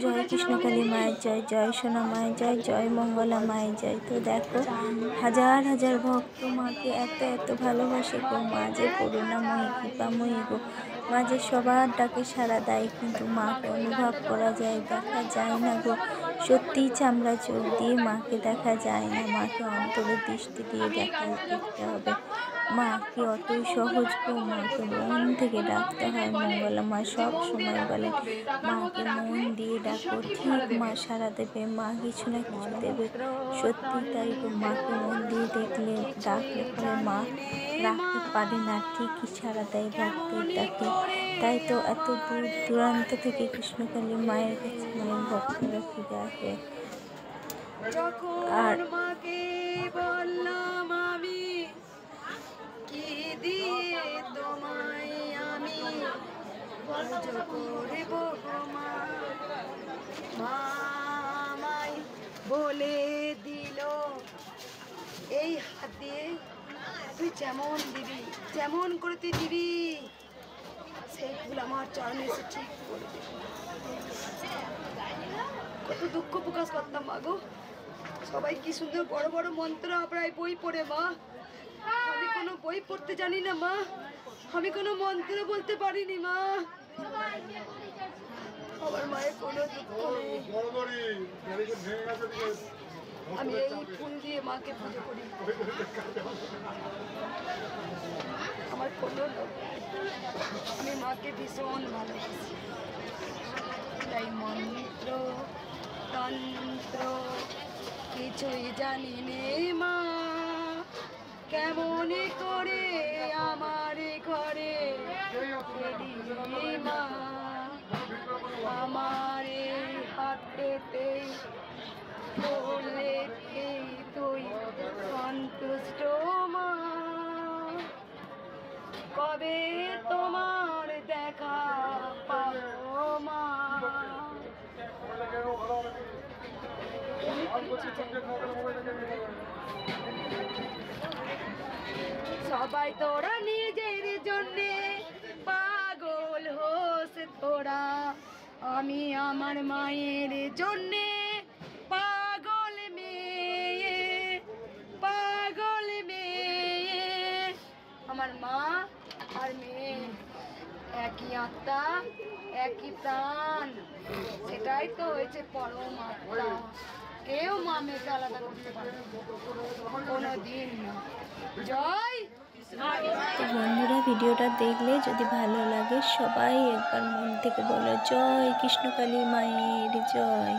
জয় কৃষ্ণকালী মায়ের জয়, জয় সোনা মায়ের জয়, জয় মঙ্গলা মায়ের জয়। তো দেখো হাজার হাজার ভক্ত মাকে এত এত ভালোবাসে গো। মা যে করুণাময়ী কৃপাময়ী গো। মা যে সবার ডাকে সাড়া দেয়, কিন্তু মাকে অনুভব করা যায়, দেখা যায় না গো। সত্যিই চামড়া চোখ দিয়ে মাকে দেখা যায় না, মাকে অন্তরের দৃষ্টি দিয়ে দেখতে হবে। মা কি অতই সহজ গো। মাকে মন থেকে ডাকতে হয়। মঙ্গলা মা সব সময় বলেন মাকে মন দিয়ে ডাকো, ঠিক মা সাড়া দেবে, মা কিছু না কিছু দেবে। সত্যি তাই গো। মাকে মন দিয়ে ডাকলে পরে মা রাখতে পারে না, ঠিকই সাড়া দেয় ভক্তের ডাকে। তাই তো এত দূর দূরান্ত থেকে কৃষ্ণকালী মায়ের কাছে মায়ের ভক্তরা ফিরে আসে। আর মাকে বললাম আমি কি দিয়ে তোমায় আমি পুজো করব মা, মামাই বলে দিল এই হাত দিয়ে তুই যেমন দিবি, যেমন করে তুই দিবি সেই ফুল আমার চরণে এসে ঠিক করবে। কত দুঃখ প্রকাশ করতাম মা গো। সবাই কি সুন্দর বড় বড় মন্ত্র প্রায় বই পড়ে মা, আমি কোনো বই পড়তে জানি না মা, আমি কোনো মন্ত্র বলতে পারিনি মা। আমার মায়ের কোনো দুঃখ নেই, আমি এই ফুল দিয়ে মাকে পুজো করি। আমার কোনো লোক, আমি মাকে ভীষণ ভালোবাসি। তাই মন্ত্র তন্ত্র কিছুই জানি নে মা, কেমন করে আমার ঘরে এলি মা, আমার হাতেতে বললে তুই সন্তুষ্ট মা, কবে তোমার দেখা পাবো মা। সবাই তোরা নিজের জন্যে পাগল হোস তোরা, আমি আমার মায়ের জন্যে পাগল মেয়ে, পাগল মেয়ে। আমার মা আর মেয়ে একই আত্মা, একই প্রাণ, সেটাই তো হয়েছে পরম আত্মা। কেউ মা মেয়েকে আলাদা করতে পারে কোনো দিন না। জয়। তো বন্ধুরা ভিডিওটা দেখলে যদি ভালো লাগে সবাই একবার মন থেকে বলো জয় কৃষ্ণকালী মায়ের জয়।